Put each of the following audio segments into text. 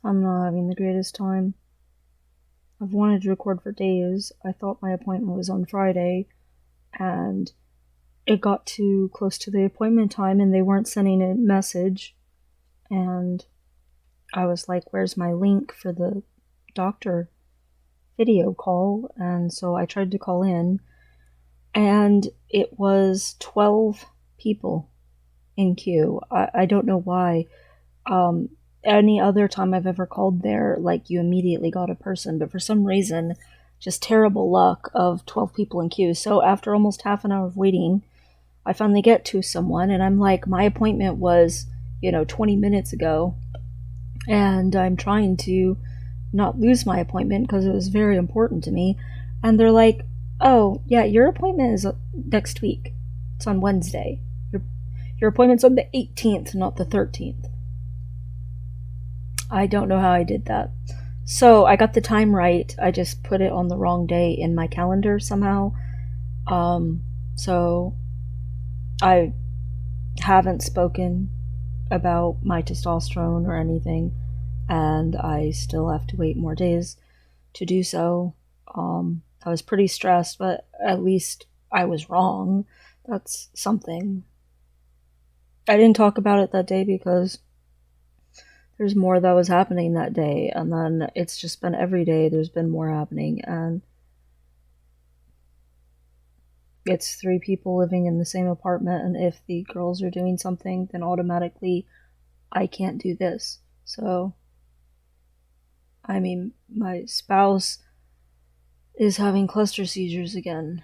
I'm not having the greatest time. I've wanted to record for days. I thought my appointment was on Friday, and it got too close to the appointment time and they weren't sending a message. And I was like, where's my link for the doctor video call? And so I tried to call in, and it was 12 people in queue. I don't know why. Um, any other time I've ever called there, like, you immediately got a person, but for some reason, just terrible luck of 12 people in queue. So after almost half an hour of waiting, I finally get to someone, and I'm like, my appointment was, 20 minutes ago, and I'm trying to not lose my appointment because it was very important to me. And they're like, oh, yeah, your appointment is next week. It's on Wednesday. Your appointment's on the 18th, not the 13th. I don't know how I did that. So I got the time right. I just put it on the wrong day in my calendar somehow. So I haven't spoken about my testosterone or anything, and I still have to wait more days to do so. I was pretty stressed, but at least I was wrong. That's something. I didn't talk about it that day because there's more that was happening that day, and then it's just been every day there's been more happening, and it's 3 people living in the same apartment, and if the girls are doing something, then automatically I can't do this. So, I mean, my spouse is having cluster seizures again.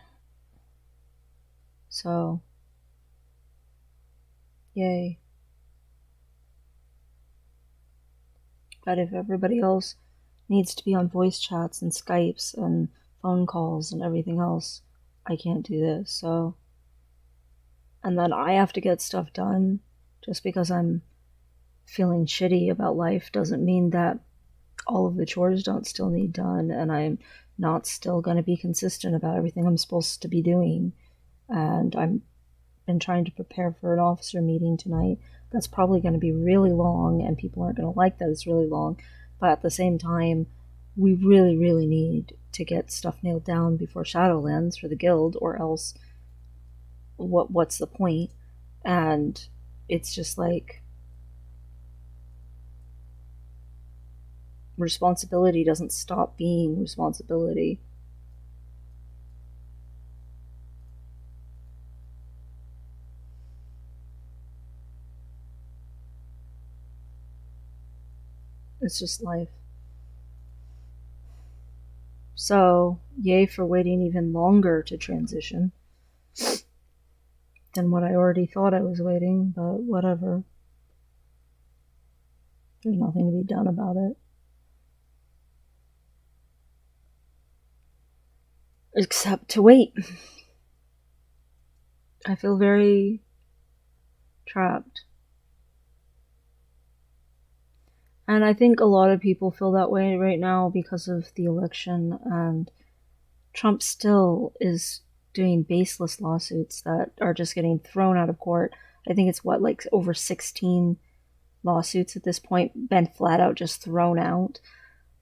So, yay. But if everybody else needs to be on voice chats and Skypes and phone calls and everything else, I can't do this. So, and then I have to get stuff done. Just because I'm feeling shitty about life doesn't mean that all of the chores don't still need done, and I'm not still going to be consistent about everything I'm supposed to be doing. And I've been trying to prepare for an officer meeting tonight. That's probably going to be really long, and people aren't going to like that it's really long. But at the same time, we really, really need to get stuff nailed down before Shadowlands for the guild, or else what's the point? And it's just like, responsibility doesn't stop being responsibility. It's just life. So, yay for waiting even longer to transition than what I already thought I was waiting, but whatever. There's nothing to be done about it. Except to wait. I feel very trapped. And I think a lot of people feel that way right now because of the election, and Trump still is doing baseless lawsuits that are just getting thrown out of court. I think it's like over 16 lawsuits at this point, been flat out just thrown out.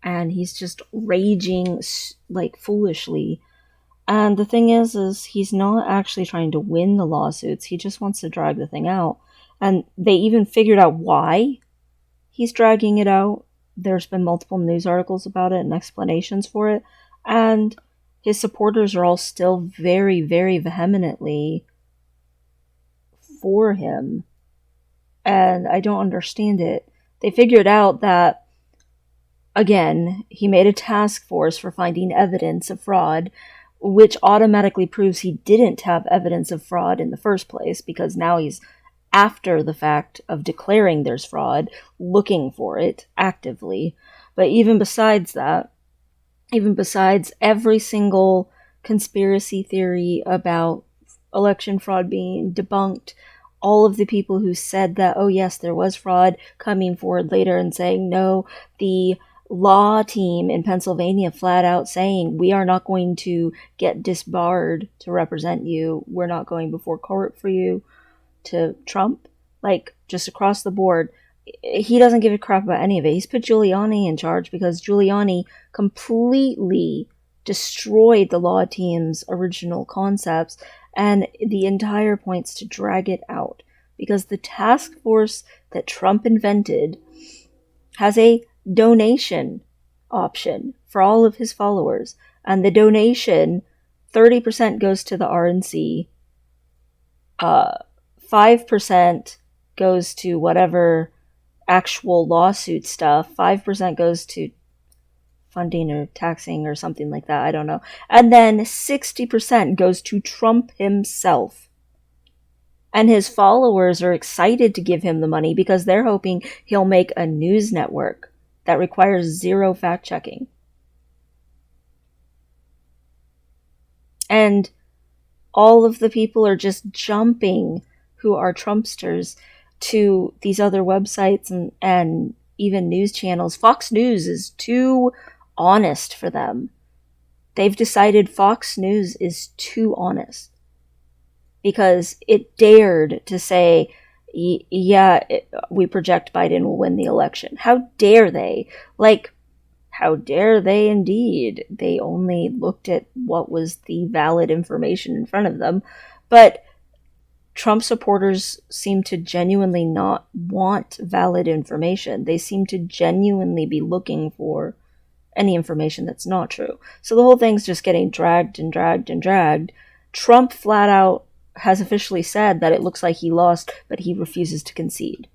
And he's just raging like foolishly. And the thing is he's not actually trying to win the lawsuits. He just wants to drag the thing out. And they even figured out why he's dragging it out. There's been multiple news articles about it and explanations for it. And his supporters are all still very, very vehemently for him. And I don't understand it. They figured out that, again, he made a task force for finding evidence of fraud, which automatically proves he didn't have evidence of fraud in the first place, because now he's, after the fact of declaring there's fraud, looking for it actively. But even besides that, even besides every single conspiracy theory about election fraud being debunked, all of the people who said that, oh yes, there was fraud, coming forward later and saying, no, the law team in Pennsylvania flat out saying, we are not going to get disbarred to represent you. We're not going before court for you, to Trump. Like, just across the board, he doesn't give a crap about any of it. He's put Giuliani in charge because Giuliani completely destroyed the law team's original concepts, and the entire point's to drag it out. Because the task force that Trump invented has a donation option for all of his followers, and the donation, 30% goes to the RNC, 5% goes to whatever actual lawsuit stuff, 5% goes to funding or taxing or something like that, I don't know. And then 60% goes to Trump himself. And his followers are excited to give him the money because they're hoping he'll make a news network that requires zero fact checking. And all of the people are just jumping who are Trumpsters to these other websites and even news channels. Fox News is too honest for them. They've decided Fox News is too honest because it dared to say, we project Biden will win the election. How dare they? Like, how dare they indeed? They only looked at what was the valid information in front of them. But Trump supporters seem to genuinely not want valid information. They seem to genuinely be looking for any information that's not true. So the whole thing's just getting dragged and dragged and dragged. Trump flat out has officially said that it looks like he lost, but he refuses to concede.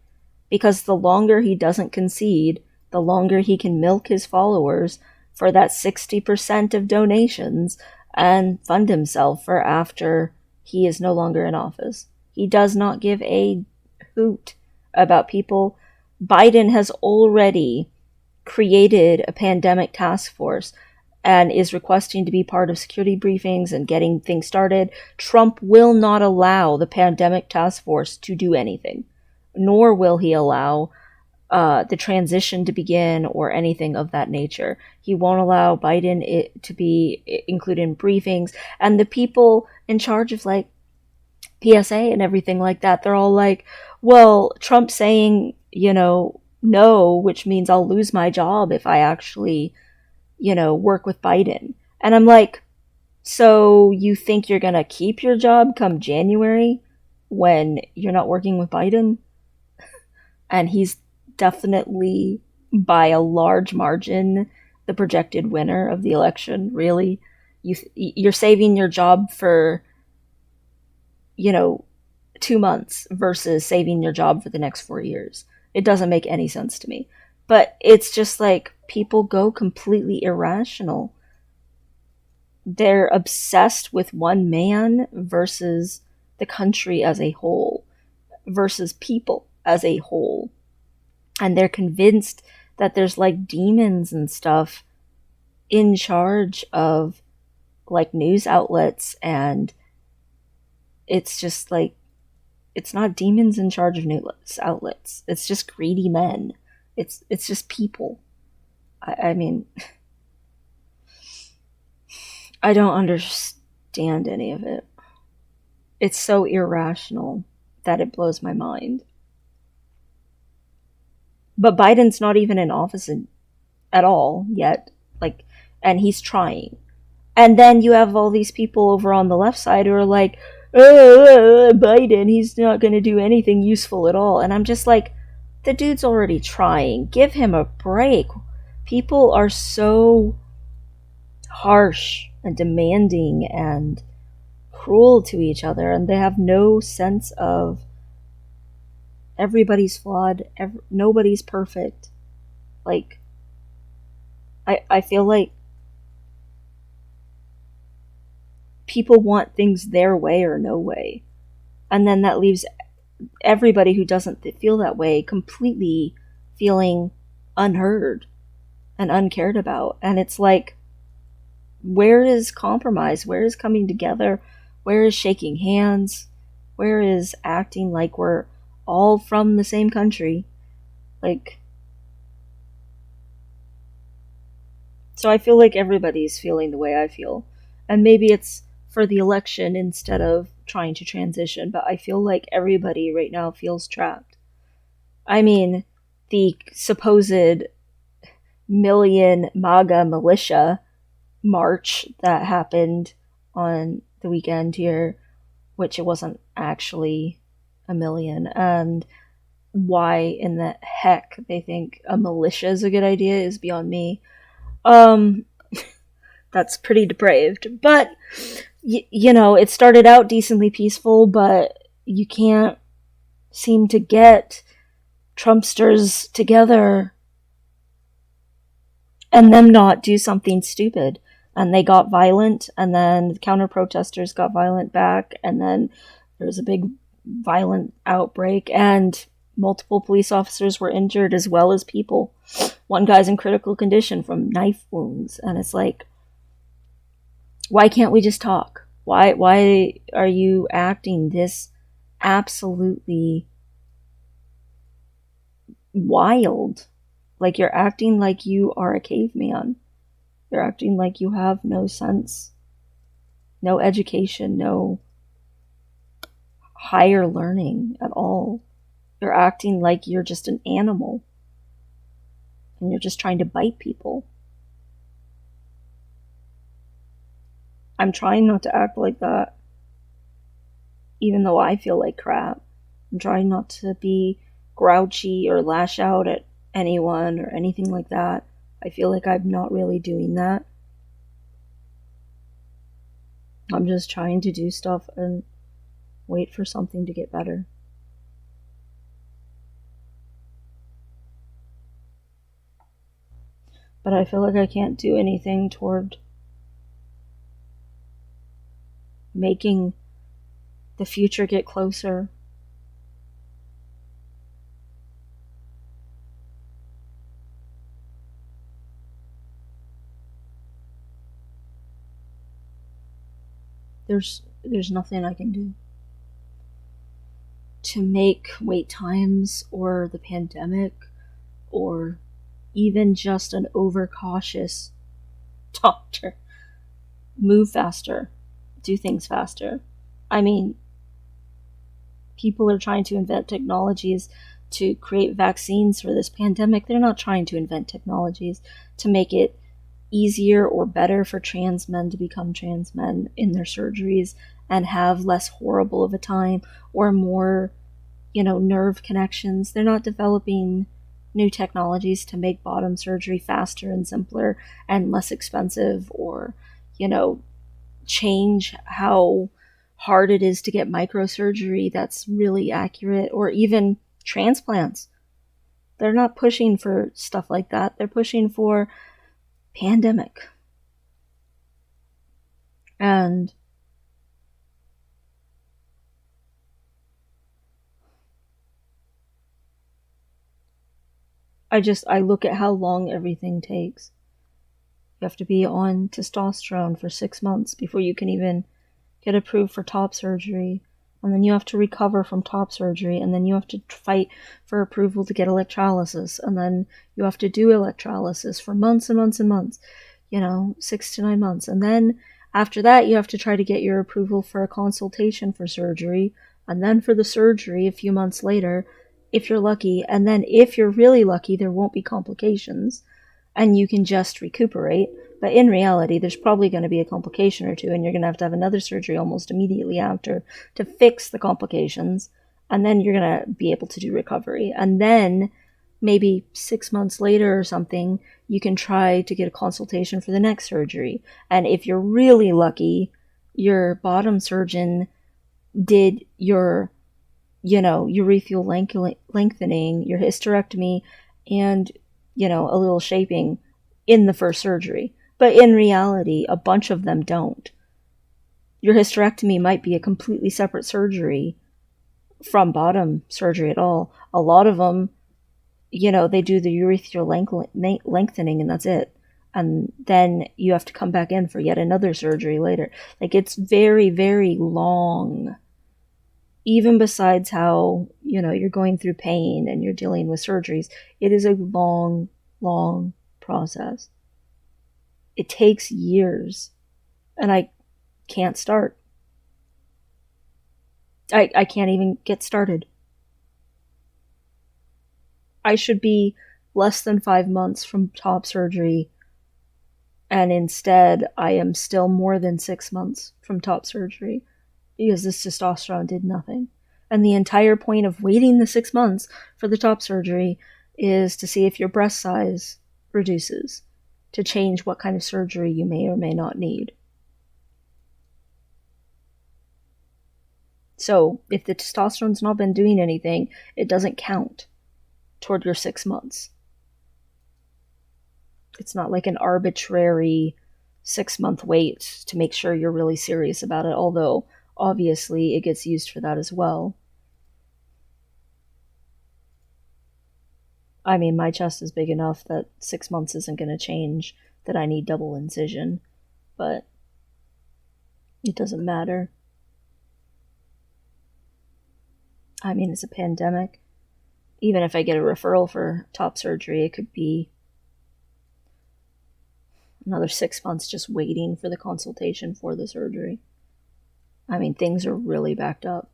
Because the longer he doesn't concede, the longer he can milk his followers for that 60% of donations and fund himself for after he is no longer in office. He does not give a hoot about people. Biden has already created a pandemic task force and is requesting to be part of security briefings and getting things started. Trump will not allow the pandemic task force to do anything, nor will he allow the transition to begin or anything of that nature. He won't allow Biden to be included in briefings. And the people in charge of like PSA and everything like that, they're all like, well, Trump saying, no, which means I'll lose my job if I actually, work with Biden. And I'm like, so you think you're going to keep your job come January when you're not working with Biden? And he's definitely by a large margin the projected winner of the election. Really? You're saving your job for 2 months versus saving your job for the next 4 years. It doesn't make any sense to me. But it's just like people go completely irrational. They're obsessed with one man versus the country as a whole, versus people as a whole. And they're convinced that there's like demons and stuff in charge of like news outlets, and it's just like, it's not demons in charge of news outlets. It's just greedy men. It's just people. I mean, I don't understand any of it. It's so irrational that it blows my mind. But Biden's not even in office at all yet. And he's trying. And then you have all these people over on the left side who are like, Biden, he's not going to do anything useful at all. And I'm just like, the dude's already trying. Give him a break. People are so harsh and demanding and cruel to each other, and they have no sense of everybody's flawed, nobody's perfect. Like, I feel like people want things their way or no way. And then that leaves everybody who doesn't feel that way completely feeling unheard and uncared about. And it's like, where is compromise? Where is coming together? Where is shaking hands? Where is acting like we're all from the same country? So I feel like everybody's feeling the way I feel. And maybe it's for the election instead of trying to transition, but I feel like everybody right now feels trapped. I mean, the supposed million MAGA militia march that happened on the weekend here, which it wasn't actually a million, and why in the heck they think a militia is a good idea is beyond me. Um, that's pretty depraved. But, you know, it started out decently peaceful, but you can't seem to get Trumpsters together and them not do something stupid. And they got violent, and then counter protesters got violent back, and then there was a big violent outbreak, and multiple police officers were injured as well as people. One guy's in critical condition from knife wounds, and it's like, why can't we just talk? Why are you acting this absolutely wild? Like, you're acting like you are a caveman. You're acting like you have no sense, no education, no higher learning at all. You're acting like you're just an animal and you're just trying to bite people. I'm trying not to act like that, even though I feel like crap. I'm trying not to be grouchy or lash out at anyone or anything like that. I feel like I'm not really doing that. I'm just trying to do stuff and wait for something to get better. But I feel like I can't do anything toward making the future get closer. There's nothing I can do to make wait times or the pandemic or even just an overcautious doctor move faster, do things faster. I mean, people are trying to invent technologies to create vaccines for this pandemic. They're not trying to invent technologies to make it easier or better for trans men to become trans men in their surgeries and have less horrible of a time or more, nerve connections. They're not developing new technologies to make bottom surgery faster and simpler and less expensive, or, change how hard it is to get microsurgery that's really accurate, or even transplants. They're not pushing for stuff like that. They're pushing for pandemic. And I look at how long everything takes. You have to be on testosterone for 6 months before you can even get approved for top surgery. And then you have to recover from top surgery, and then you have to fight for approval to get electrolysis, and then you have to do electrolysis for months and months and months, 6 to 9 months. And then after that, you have to try to get your approval for a consultation for surgery, and then for the surgery a few months later, if you're lucky. And then if you're really lucky, there won't be complications, and you can just recuperate. But in reality, there's probably going to be a complication or two, and you're going to have another surgery almost immediately after to fix the complications, and then you're going to be able to do recovery. And then maybe 6 months later or something, you can try to get a consultation for the next surgery. And if you're really lucky, your bottom surgeon did your, urethral lengthening, your hysterectomy, and, a little shaping in the first surgery. But in reality, a bunch of them don't. Your hysterectomy might be a completely separate surgery from bottom surgery at all. A lot of them, they do the urethral lengthening and that's it. And then you have to come back in for yet another surgery later. Like, it's very, very long. Even besides how, you're going through pain and you're dealing with surgeries, it is a long, long process. It takes years, and I can't start. I can't even get started. I should be less than 5 months from top surgery, and instead I am still more than 6 months from top surgery because this testosterone did nothing. And the entire point of waiting the 6 months for the top surgery is to see if your breast size reduces, to change what kind of surgery you may or may not need. So if the testosterone's not been doing anything, it doesn't count toward your 6 months. It's not like an arbitrary 6-month wait to make sure you're really serious about it, although obviously it gets used for that as well. I mean, my chest is big enough that 6 months isn't going to change that I need double incision, but it doesn't matter. I mean, it's a pandemic. Even if I get a referral for top surgery, it could be another 6 months just waiting for the consultation for the surgery. I mean, things are really backed up.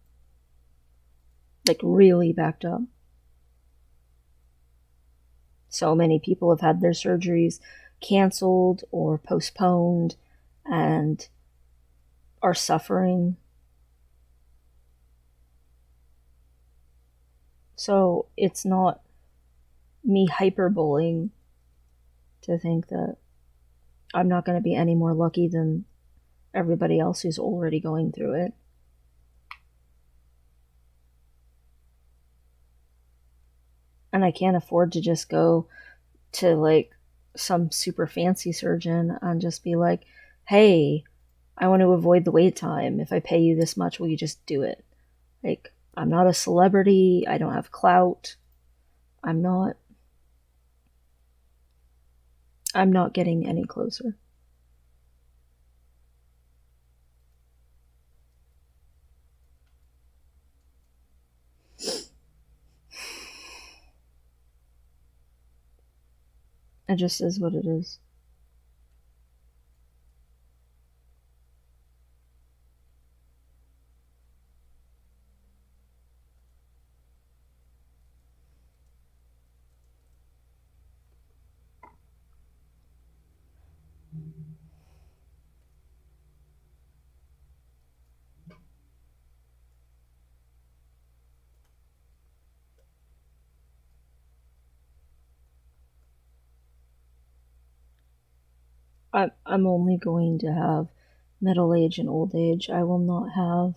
Like, really backed up. So many people have had their surgeries canceled or postponed and are suffering. So it's not me hyperboling to think that I'm not going to be any more lucky than everybody else who's already going through it. And I can't afford to just go to like some super fancy surgeon and just be like, hey, I want to avoid the wait time. If I pay you this much, will you just do it? Like, I'm not a celebrity. I don't have clout. I'm not getting any closer. It just is what it is. I'm only going to have middle age and old age. I will not have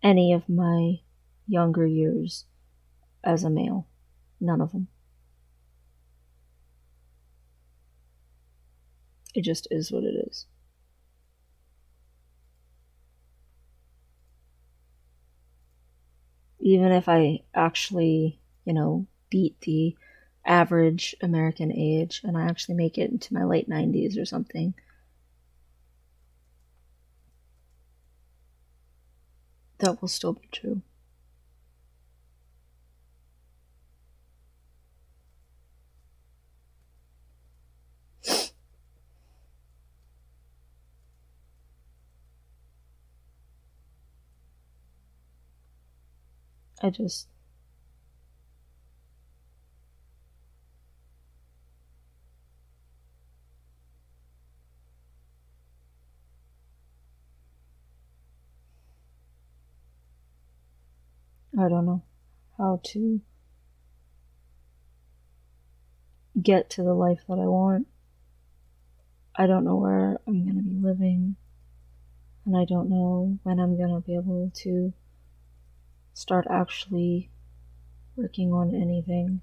any of my younger years as a male. None of them. It just is what it is. Even if I actually, beat the average American age and I actually make it into my late 90s or something, that will still be true. I just I don't know how to get to the life that I want. I don't know where I'm going to be living, and I don't know when I'm going to be able to start actually working on anything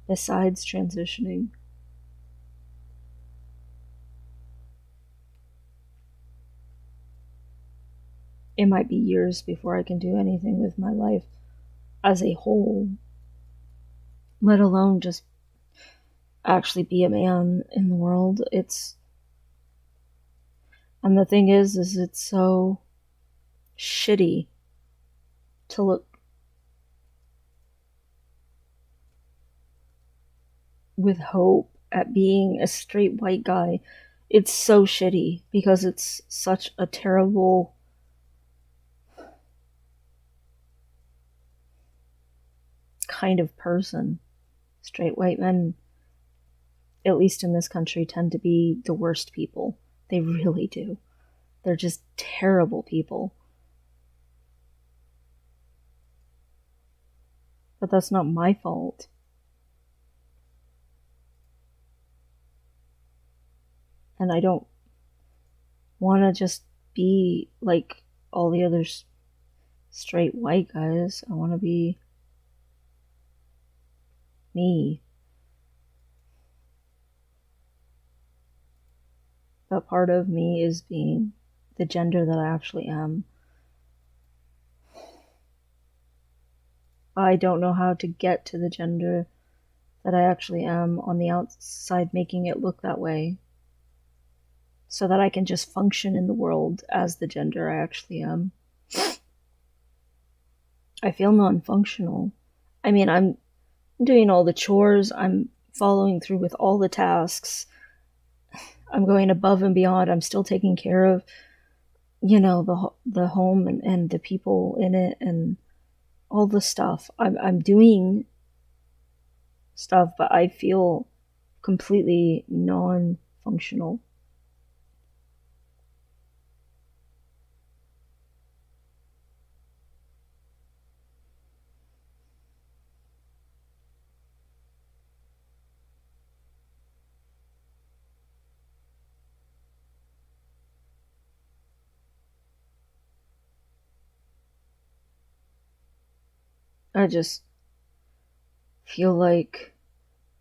besides transitioning. It might be years before I can do anything with my life as a whole, let alone just actually be a man in the world. And the thing is it's so shitty to look with hope at being a straight white guy. It's so shitty because it's such a terrible kind of person. Straight white men, at least in this country, tend to be the worst people. They really do. They're just terrible people. But that's not my fault. And I don't want to just be like all the other straight white guys. I want to be me. But part of me is being the gender that I actually am. I don't know how to get to the gender that I actually am on the outside, making it look that way, so that I can just function in the world as the gender I actually am. I feel non-functional. I mean, I'm doing all the chores, I'm following through with all the tasks, I'm going above and beyond, I'm still taking care of, the home and the people in it and all the stuff. I'm doing stuff, but I feel completely non-functional. I just feel like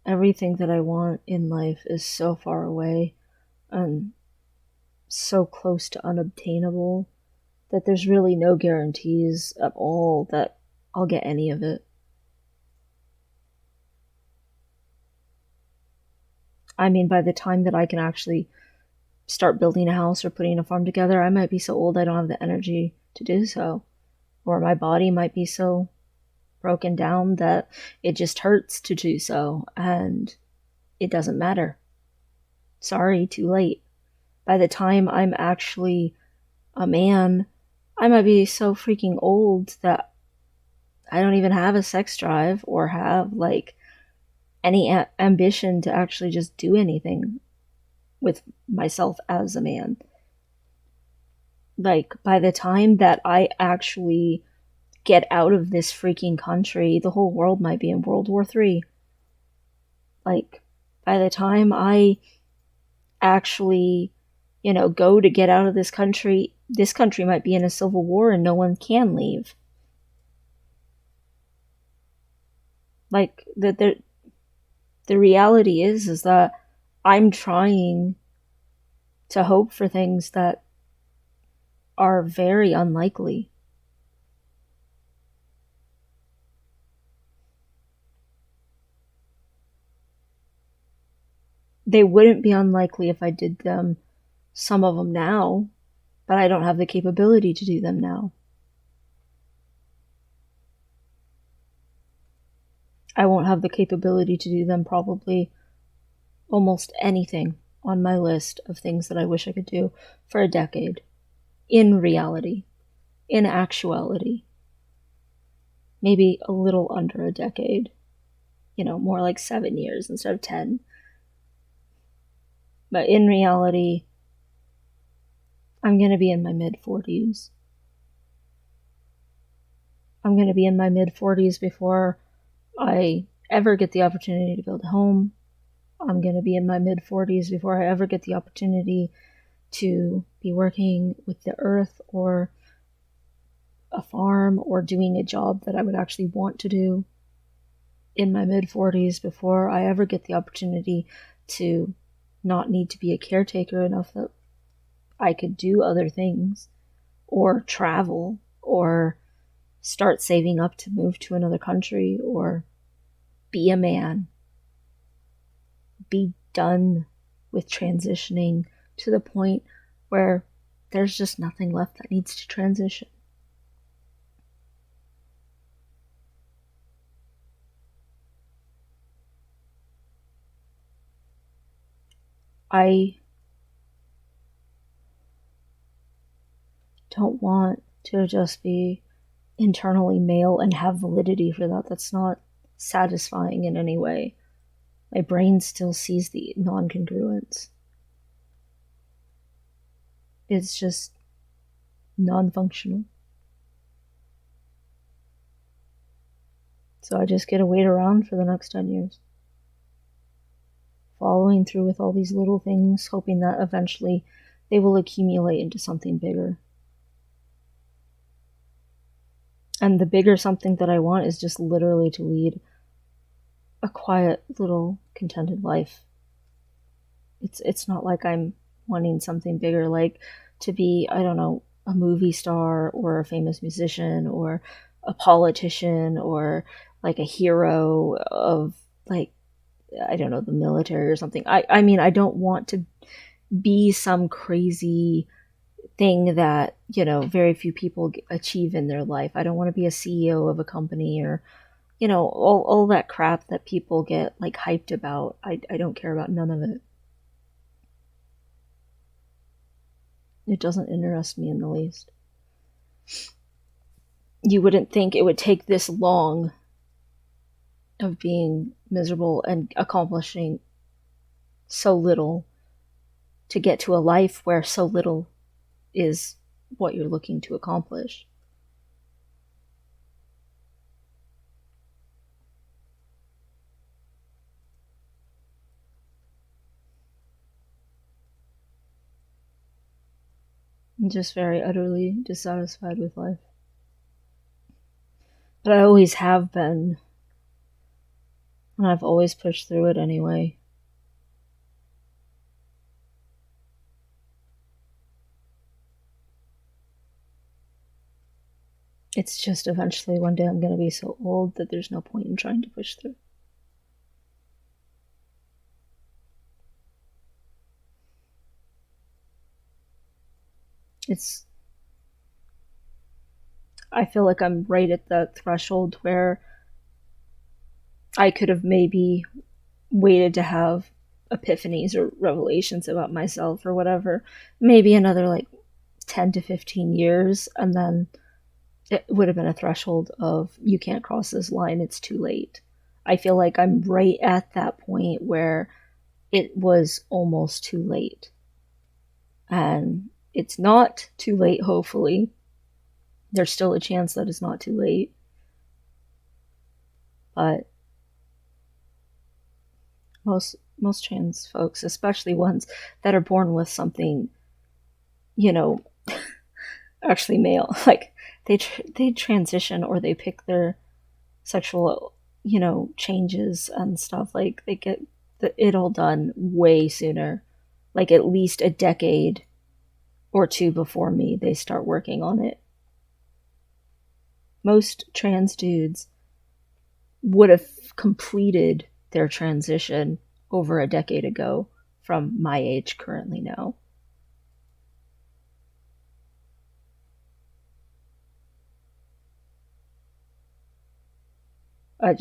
everything that I want in life is so far away and so close to unobtainable that there's really no guarantees at all that I'll get any of it. I mean, by the time that I can actually start building a house or putting a farm together, I might be so old I don't have the energy to do so. Or my body might be so broken down that it just hurts to do so, and it doesn't matter. Sorry, too late. By the time I'm actually a man, I might be so freaking old that I don't even have a sex drive or have like any ambition to actually just do anything with myself as a man. Like, by the time that I actually get out of this freaking country, the whole world might be in World War III. Like, by the time I actually, go to get out of this country might be in a civil war and no one can leave. Like, the reality is that I'm trying to hope for things that are very unlikely. They wouldn't be unlikely if I did them, some of them now, but I don't have the capability to do them now. I won't have the capability to do them probably almost anything on my list of things that I wish I could do for a decade. In reality, in actuality, maybe a little under a decade, more like 7 years instead of 10. But in reality, I'm going to be in my mid-40s. I'm going to be in my mid-40s before I ever get the opportunity to build a home. I'm going to be in my mid-40s before I ever get the opportunity to be working with the earth or a farm or doing a job that I would actually want to do. In my mid-40s before I ever get the opportunity to not need to be a caretaker enough that I could do other things or travel or start saving up to move to another country or be a man. Be done with transitioning to the point where there's just nothing left that needs to transition. I don't want to just be internally male and have validity for that. That's not satisfying in any way. My brain still sees the non-congruence. It's just non-functional. So I just get to wait around for the next 10 years. Following through with all these little things, hoping that eventually they will accumulate into something bigger. And the bigger something that I want is just literally to lead a quiet, little, contented life. It's not like I'm wanting something bigger, like to be, I don't know, a movie star or a famous musician or a politician or like a hero of, like, I don't know, the military or something. I mean, I don't want to be some crazy thing that, very few people achieve in their life. I don't want to be a CEO of a company or, all that crap that people get like hyped about. I don't care about none of it. It doesn't interest me in the least. You wouldn't think it would take this long of being miserable and accomplishing so little to get to a life where so little is what you're looking to accomplish. I'm just very utterly dissatisfied with life. But I always have been. And I've always pushed through it anyway. It's just eventually one day I'm going to be so old that there's no point in trying to push through. I feel like I'm right at the threshold where I could have maybe waited to have epiphanies or revelations about myself or whatever. Maybe another like 10 to 15 years, and then it would have been a threshold of you can't cross this line, it's too late. I feel like I'm right at that point where it was almost too late. And it's not too late, hopefully. There's still a chance that it's not too late. But most trans folks, especially ones that are born with something, actually male, like they transition or they pick their sexual, changes and stuff. Like they get it all done way sooner, like at least a decade or two before me. They start working on it. Most trans dudes would have completed their transition over a decade ago from my age currently now. I've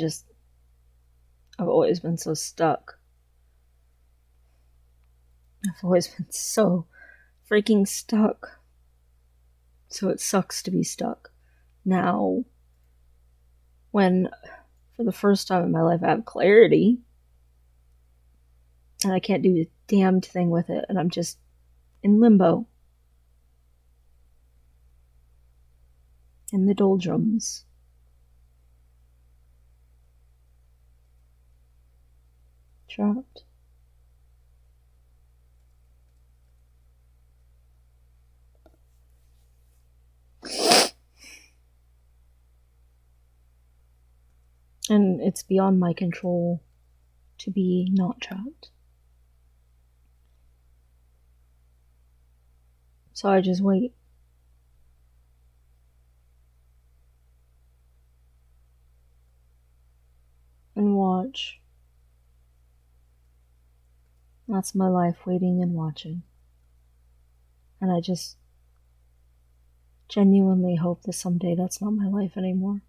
always been so stuck. I've always been so freaking stuck. So it sucks to be stuck. Now, when for the first time in my life I have clarity and I can't do a damned thing with it, and I'm just in limbo. In the doldrums. Trapped. And it's beyond my control to be not trapped. So I just wait. And watch. That's my life, waiting and watching. And I just genuinely hope that someday that's not my life anymore.